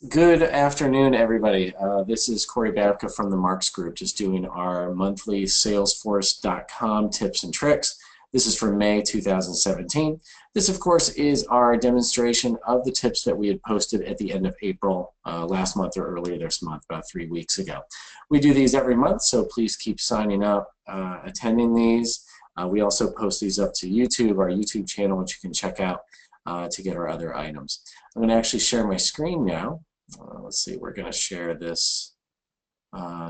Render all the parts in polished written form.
Good afternoon, everybody. This is Corey Babka from the Marks Group, just doing our monthly Salesforce.com tips and tricks. This is for May 2017. This, of course, is our demonstration of the tips that we had posted at the end of April last month or earlier this month, about 3 weeks ago. We do these every month, so please keep signing up, attending these. We also post these up to YouTube, our YouTube channel, which you can check out to get our other items. I'm going to actually share my screen now. Let's see, we're going to share this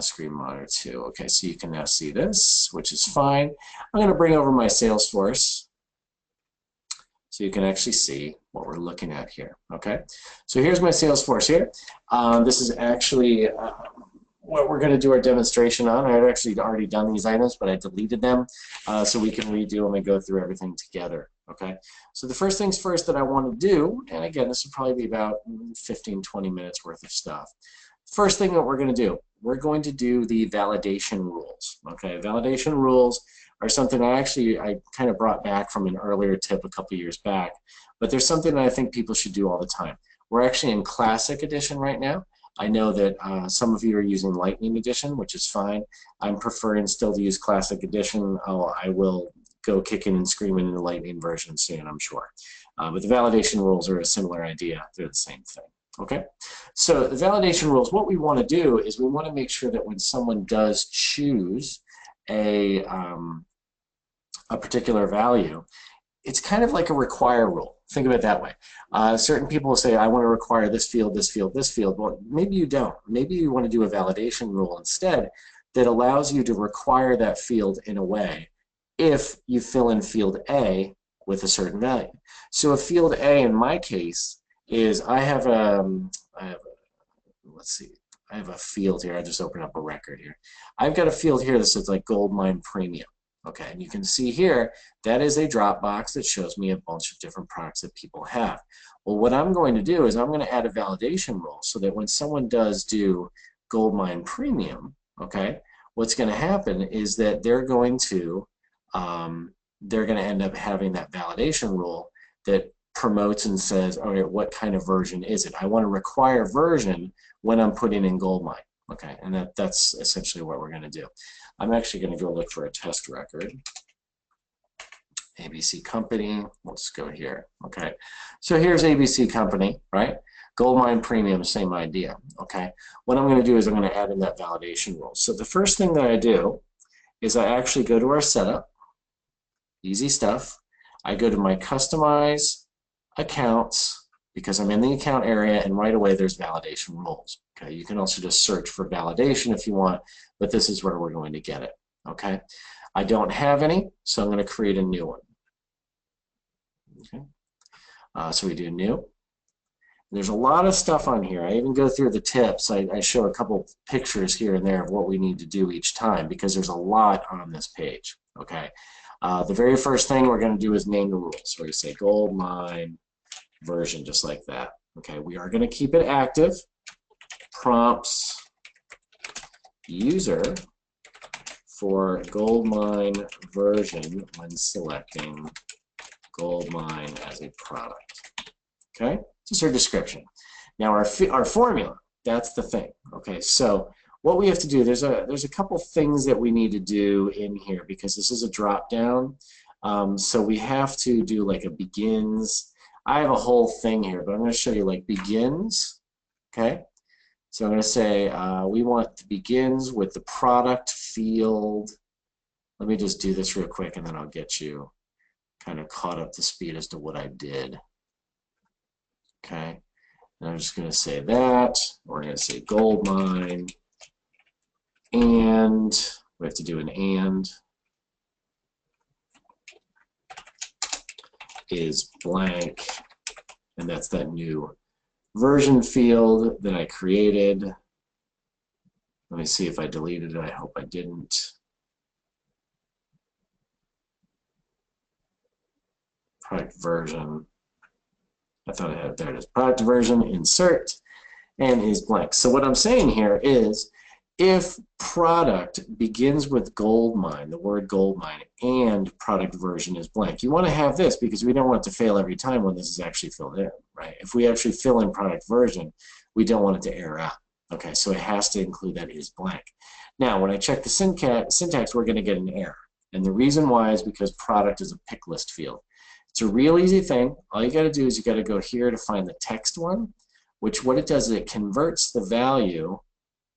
screen monitor too. Okay, so you can now see this, which is fine. I'm going to bring over my Salesforce so you can actually see what we're looking at here. Okay, so here's my Salesforce here. This is actually what we're going to do our demonstration on. I had actually already done these items, but I deleted them so we can redo them and go through everything together. Okay, so the first things first that I want to do, and again, this will probably be about 15-20 minutes worth of stuff. First thing that we're going to do the validation rules. Okay, validation rules are something I kind of brought back from an earlier tip a couple years back, but there's something that I think people should do all the time. We're actually in Classic Edition right now. I know that some of you are using Lightning Edition, which is fine. I'm preferring still to use Classic Edition. I will go kicking and screaming in the Lightning version soon, I'm sure. But the validation rules are a similar idea. They're the same thing. Okay? So the validation rules, what we want to do is we want to make sure that when someone does choose a particular value, it's kind of like a require rule. Think of it that way. Certain people will say, I want to require this field, this field, this field. Well, maybe you don't. Maybe you want to do a validation rule instead that allows you to require that field in a way if you fill in field A with a certain value. So a field A in my case is I have a field here. I just opened up a record here. I've got a field here that says like gold mine premium. Okay, and you can see here that is a drop box that shows me a bunch of different products that people have. Well, what I'm going to do is I'm going to add a validation rule so that when someone does do gold mine premium, okay, what's going to happen is that they're going to end up having that validation rule that promotes and says, all right, what kind of version is it? I want to require version when I'm putting in gold mine. Okay, and that's essentially what we're going to do. I'm actually going to go look for a test record. ABC Company, let's go here. Okay, so here's ABC Company, right? Gold mine premium, same idea. Okay, what I'm going to do is I'm going to add in that validation rule. So the first thing that I do is I actually go to our setup. Easy stuff. I go to my customize accounts because I'm in the account area, and right away there's validation rules. Okay, you can also just search for validation if you want, but this is where we're going to get it. Okay, I don't have any, so I'm going to create a new one. Okay, so we do new. There's a lot of stuff on here. I even go through the tips. I show a couple pictures here and there of what we need to do each time because there's a lot on this page. Okay. The very first thing we're going to do is name the rules. So we say gold mine version, just like that. Okay, we are going to keep it active. Prompts user for gold mine version when selecting gold mine as a product. Okay, just our description. Now our formula, that's the thing. Okay, so what we have to do, there's a couple things that we need to do in here because this is a drop down. So we have to do like a begins. I have a whole thing here, but I'm going to show you like begins. Okay, so I'm going to say we want the begins with the product field. Let me just do this real quick and then I'll get you kind of caught up to speed as to what I did. Okay, and I'm just going to say that. We're going to say gold mine. And we have to do an and is blank, and that's that new version field that I created. Let me see if I deleted it. I hope I didn't. Product version. I thought I had it there. It is product version, insert, and is blank. So what I'm saying here is if product begins with gold mine, the word gold mine, and product version is blank, you want to have this because we don't want it to fail every time when this is actually filled in, right? If we actually fill in product version, we don't want it to error out. Okay, so it has to include that is blank. Now, when I check the syntax, we're going to get an error. And the reason why is because product is a pick list field. It's a real easy thing. All you got to do is you got to go here to find the text one, which what it does is it converts the value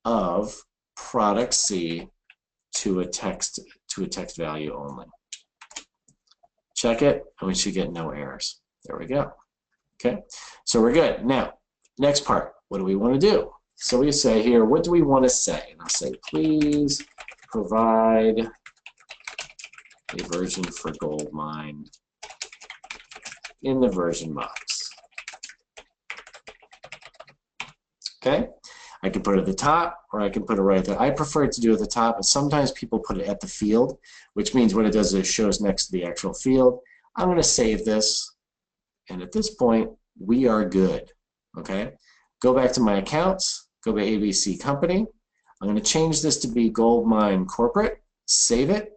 of product C to a text value only. Check it, and we should get no errors. There we go. Okay, so we're good. Now, next part, what do we want to do? So we say here, what do we want to say? And I'll say, please provide a version for Goldmine in the version box. Okay, I can put it at the top, or I can put it right there. I prefer to do it at the top, but sometimes people put it at the field, which means what it does is it shows next to the actual field. I'm going to save this, and at this point, we are good. Okay, go back to my accounts, go to ABC Company. I'm going to change this to be Goldmine Corporate, save it,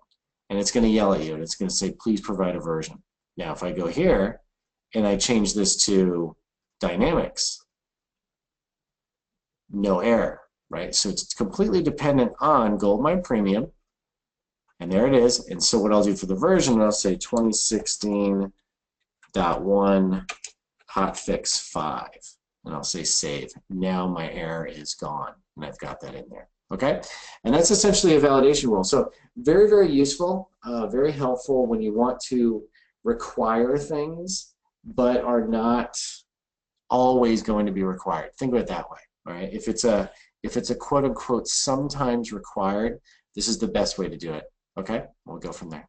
and it's going to yell at you, and it's going to say, please provide a version. Now, if I go here, and I change this to Dynamics, no error, right? So it's completely dependent on Goldmine Premium, and there it is. And so what I'll do for the version, I'll say 2016.1 hotfix 5, and I'll say save. Now my error is gone, and I've got that in there. Okay, and that's essentially a validation rule. So very, very useful, very helpful when you want to require things, but are not always going to be required. Think of it that way. All right, if it's a quote unquote sometimes required, this is the best way to do it. Okay, we'll go from there.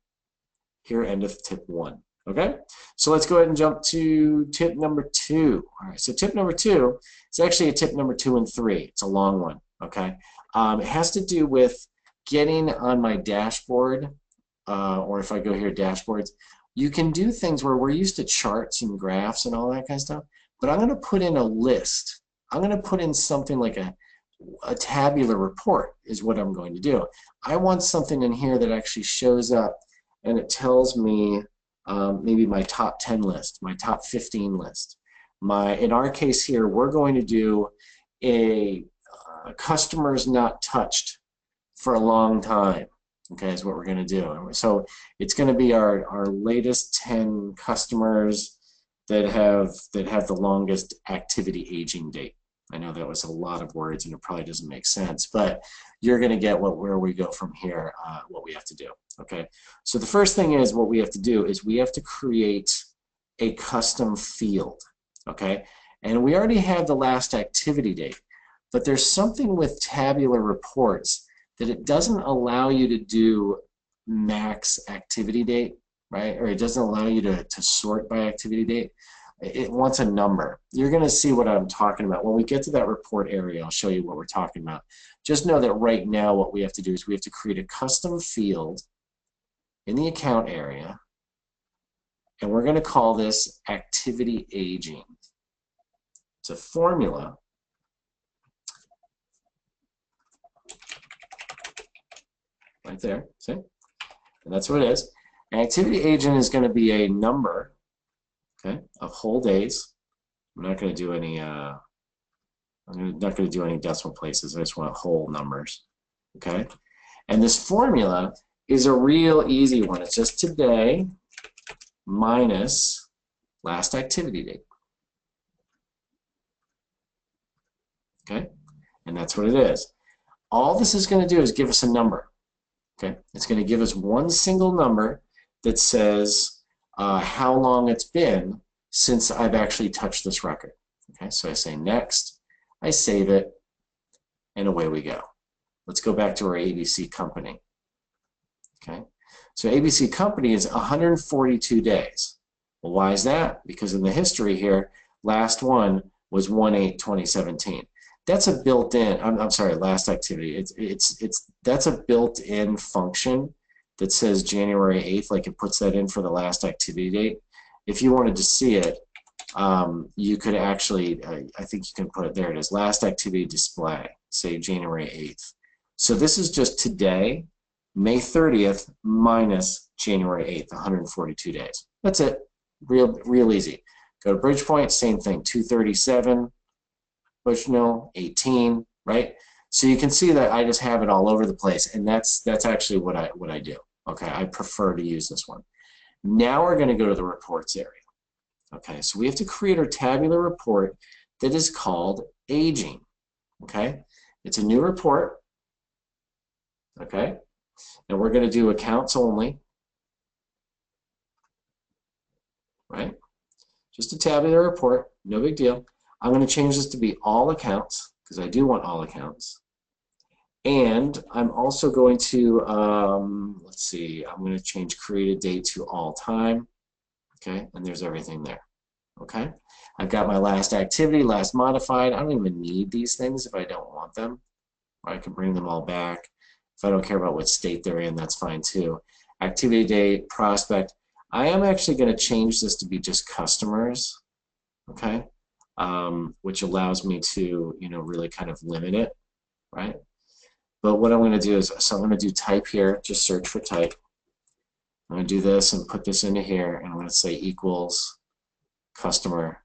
Here endeth tip 1. Okay, so let's go ahead and jump to tip number 2. All right, so tip number 2 is actually a tip number 2 and 3. It's a long one. Okay, it has to do with getting on my dashboard, or if I go here, dashboards. You can do things where we're used to charts and graphs and all that kind of stuff, but I'm going to put in a list. I'm going to put in something like a tabular report is what I'm going to do. I want something in here that actually shows up and it tells me maybe my top 10 list, my top 15 list. In our case here, we're going to do a customers not touched for a long time. Okay, is what we're going to do. So it's going to be our latest 10 customers that have the longest activity aging date. I know that was a lot of words and it probably doesn't make sense, but you're going to get where we go from here, what we have to do. Okay, so the first thing is what we have to do is we have to create a custom field. Okay, and we already have the last activity date, but there's something with tabular reports that it doesn't allow you to do max activity date, right? Or it doesn't allow you to sort by activity date. It wants a number. You're going to see what I'm talking about. When we get to that report area, I'll show you what we're talking about. Just know that right now what we have to do is we have to create a custom field in the account area, and we're going to call this activity aging. It's a formula. Right there, see? And that's what it is. An activity agent is going to be a number, okay, of whole days. I'm not going to do any decimal places. I just want whole numbers, okay? And this formula is a real easy one. It's just today minus last activity date, okay? And that's what it is. All this is going to do is give us a number. Okay, it's going to give us one single number that says how long it's been since I've actually touched this record. Okay, so I say next, I save it, and away we go. Let's go back to our ABC Company. Okay, so ABC Company is 142 days. Well, why is that? Because in the history here, last one was 1/8/2017. That's a built-in. I'm sorry, last activity. That's a built-in function that says January 8th, like it puts that in for the last activity date. If you wanted to see it, you could actually, I think you can put it there. It is last activity display, say January 8th. So this is just today, May 30th minus January 8th, 142 days. That's it. Real easy. Go to Bridgepoint, same thing, 237. Bushnell, 18, right? So you can see that I just have it all over the place, and that's actually what I do. Okay, I prefer to use this one. Now we're going to go to the reports area. Okay, so we have to create our tabular report that is called aging. Okay, it's a new report. Okay, and we're going to do accounts only. Right, just a tabular report, no big deal. I'm going to change this to be all accounts because I do want all accounts. And I'm also going to, let's see, I'm going to change created date to all time. Okay, and there's everything there. Okay, I've got my last activity, last modified. I don't even need these things if I don't want them. Or I can bring them all back. If I don't care about what state they're in, that's fine too. Activity date, prospect. I am actually going to change this to be just customers. Okay, which allows me to, really kind of limit it, right? But what I'm going to do is, so I'm going to do type here, just search for type. I'm going to do this and put this into here, and I'm going to say equals customer,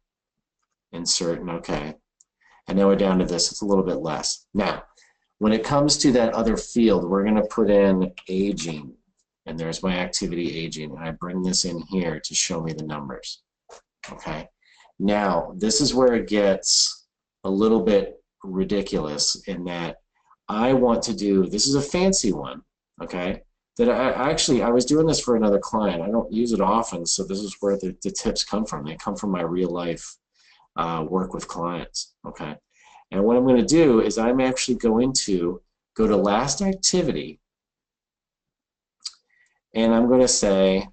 insert, and OK. And now we're down to this. It's a little bit less. Now, when it comes to that other field, we're going to put in aging. And there's my activity aging. And I bring this in here to show me the numbers. Okay. Now, this is where it gets a little bit ridiculous in that I want to do, this is a fancy one, okay, that I was doing this for another client. I don't use it often, so this is where the tips come from. They come from my real life work with clients, okay? And what I'm going to do is I'm actually going to go to last activity, and I'm going to say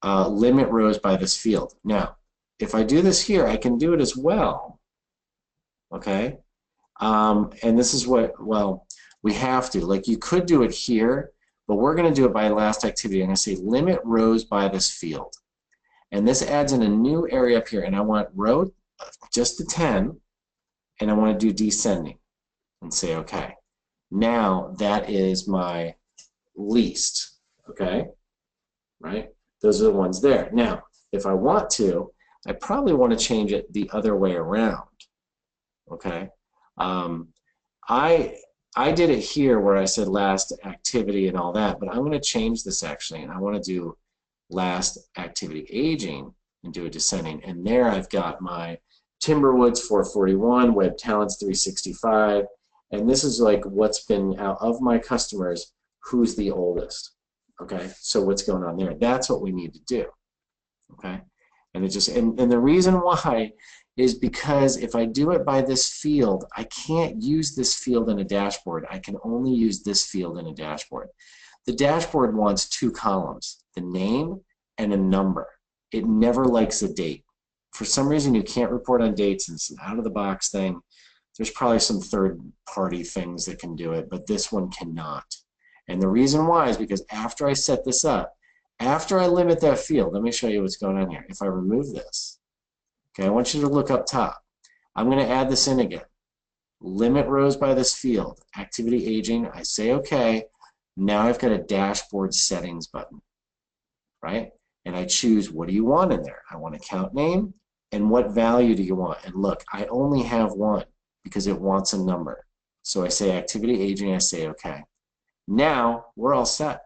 limit rows by this field. Now, if I do this here, I can do it as well, okay? And this is what, well, we have to. Like, you could do it here, but we're going to do it by last activity. I'm going to say limit rows by this field. And this adds in a new area up here, and I want row just the 10, and I want to do descending and say OK. Now that is my least, okay? Right? Those are the ones there. Now, if I want to, I probably want to change it the other way around, okay? I did it here where I said last activity and all that, but I'm going to change this actually, and I want to do last activity aging and do a descending. And there I've got my Timberwoods 441, Web Talents 365, and this is like what's been out of my customers, who's the oldest. Okay, so what's going on there? That's what we need to do. Okay, and it just and the reason why is because if I do it by this field, I can't use this field in a dashboard. I can only use this field in a dashboard. The dashboard wants two columns, the name and a number. It never likes a date. For some reason, you can't report on dates. It's an out-of-the-box thing. There's probably some third-party things that can do it, but this one cannot. And the reason why is because after I set this up, after I limit that field, let me show you what's going on here. If I remove this, okay, I want you to look up top. I'm going to add this in again. Limit rows by this field. Activity aging. I say OK. Now I've got a dashboard settings button, right? And I choose what do you want in there. I want account name and what value do you want. And look, I only have one because it wants a number. So I say activity aging. I say OK. Now we're all set.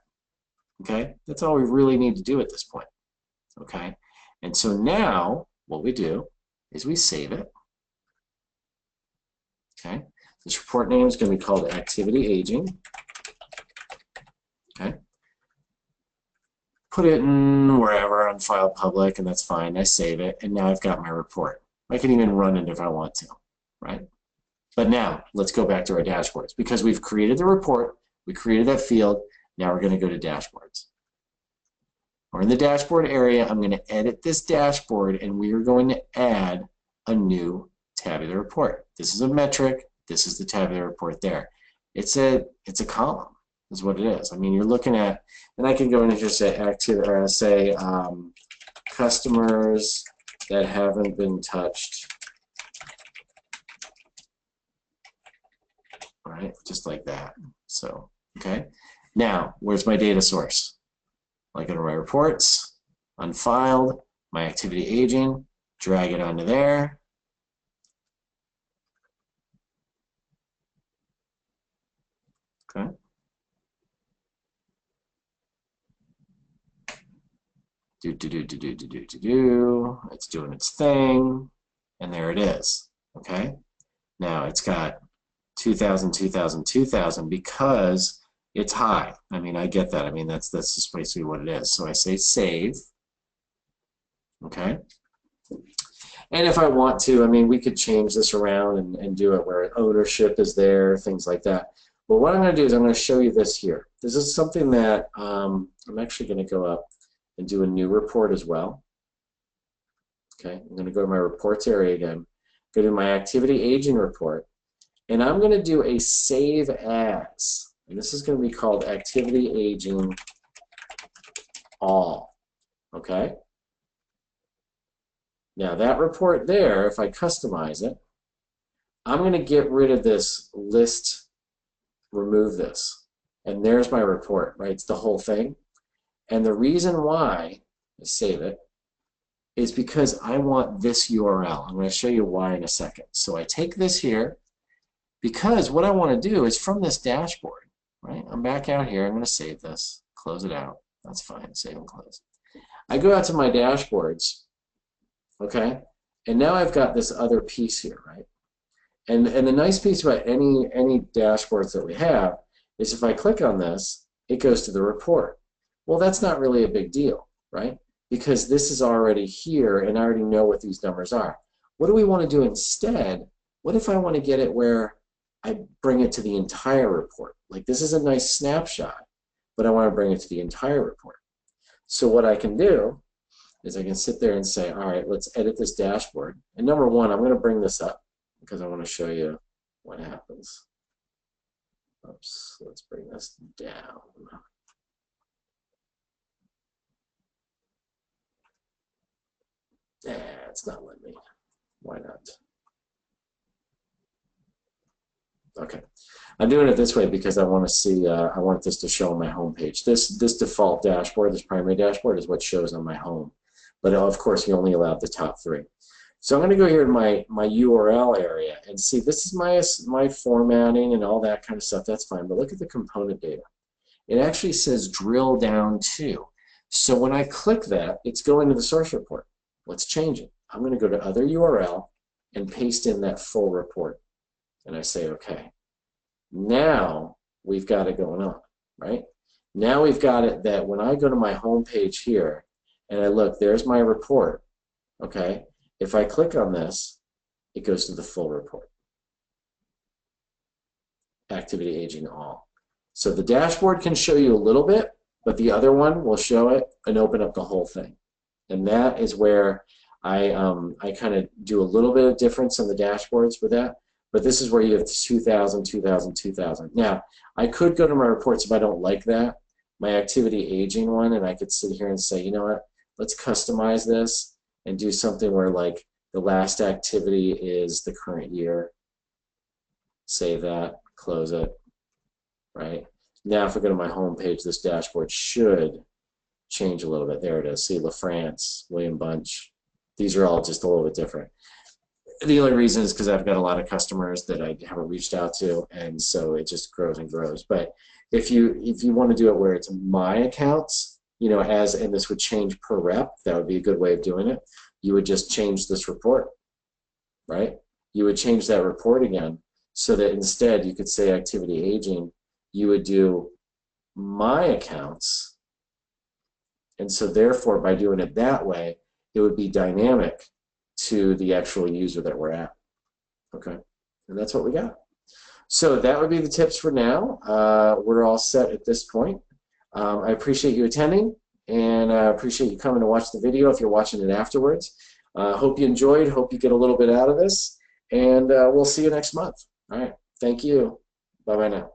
Okay, that's all we really need to do at this point. Okay, and so now what we do is we save it. Okay, this report name is going to be called activity aging. Okay, put it in wherever on file public, and that's fine. I save it, and now I've got my report. I can even run it if I want to, right? But now let's go back to our dashboards because we've created the report, we created that field. Now we're going to go to dashboards. We're in the dashboard area. I'm going to edit this dashboard, and we are going to add a new tabular report. This is a metric. This is the tabular report there. It's a column is what it is. I mean, you're looking at, and I can go in here and say customers that haven't been touched. All right, just like that. So, okay. Now, where's my data source? I go to my reports, unfiled, my activity aging, drag it onto there. Okay. It's doing its thing, and there it is. Okay. Now it's got 2000, 2000, 2000 because it's high. I mean, I get that. I mean, that's just basically what it is. So I say save. Okay. And if I want to, I mean, we could change this around and do it where ownership is there, things like that. But what I'm going to do is I'm going to show you this here. This is something that I'm actually going to go up and do a new report as well. Okay, I'm going to go to my reports area again, go to my activity aging report, and I'm going to do a save as. And this is going to be called activity aging all. Okay? Now that report there, if I customize it, I'm going to get rid of this list, remove this. And there's my report, right? It's the whole thing. And the reason why I save it is because I want this URL. I'm going to show you why in a second. So I take this here because what I want to do is from this dashboard, right? I'm back out here. I'm going to save this, close it out. That's fine. Save and close. I go out to my dashboards, okay? And now I've got this other piece here, right? And the nice piece about any dashboards that we have is if I click on this, it goes to the report. Well, that's not really a big deal, right? Because this is already here and I already know what these numbers are. What do we want to do instead? What if I want to get it where I bring it to the entire report? Like this is a nice snapshot, but I want to bring it to the entire report. So what I can do is I can sit there and say, all right, let's edit this dashboard. And number one, I'm going to bring this up because I want to show you what happens. Oops, let's bring this down. It's not letting me. Why not? Okay, I'm doing it this way because I want to see. I want this to show on my home page. This default dashboard, this primary dashboard, is what shows on my home. But of course, you only allowed the top three. So I'm going to go here to my URL area and see. This is my formatting and all that kind of stuff. That's fine. But look at the component data. It actually says drill down to. So when I click that, it's going to the source report. Let's change it. I'm going to go to other URL and paste in that full report. And I say, okay, now we've got it going on, right? Now we've got it that when I go to my home page here and I look, there's my report, okay? If I click on this, it goes to the full report. Activity aging all. So the dashboard can show you a little bit, but the other one will show it and open up the whole thing. And that is where I kind of do a little bit of difference on the dashboards with that. But this is where you have 2000, 2000, 2000. Now, I could go to my reports if I don't like that, my activity aging one, and I could sit here and say, you know what, let's customize this and do something where like the last activity is the current year. Save that, close it, right? Now if I go to my home page, this dashboard should change a little bit. There it is. See, LaFrance, William Bunch. These are all just a little bit different. The only reason is because I've got a lot of customers that I haven't reached out to, and so it just grows and grows. But if you want to do it where it's my accounts, you know, and this would change per rep, that would be a good way of doing it. You would just change this report, right? You would change that report again so that instead you could say activity aging, you would do my accounts, and so therefore by doing it that way, it would be dynamic to the actual user that we're at. Okay, and that's what we got. So that would be the tips for now. We're all set at this point. I appreciate you attending, and I appreciate you coming to watch the video if you're watching it afterwards. Hope you enjoyed, hope you get a little bit out of this, and we'll see you next month. All right, thank you. Bye-bye now.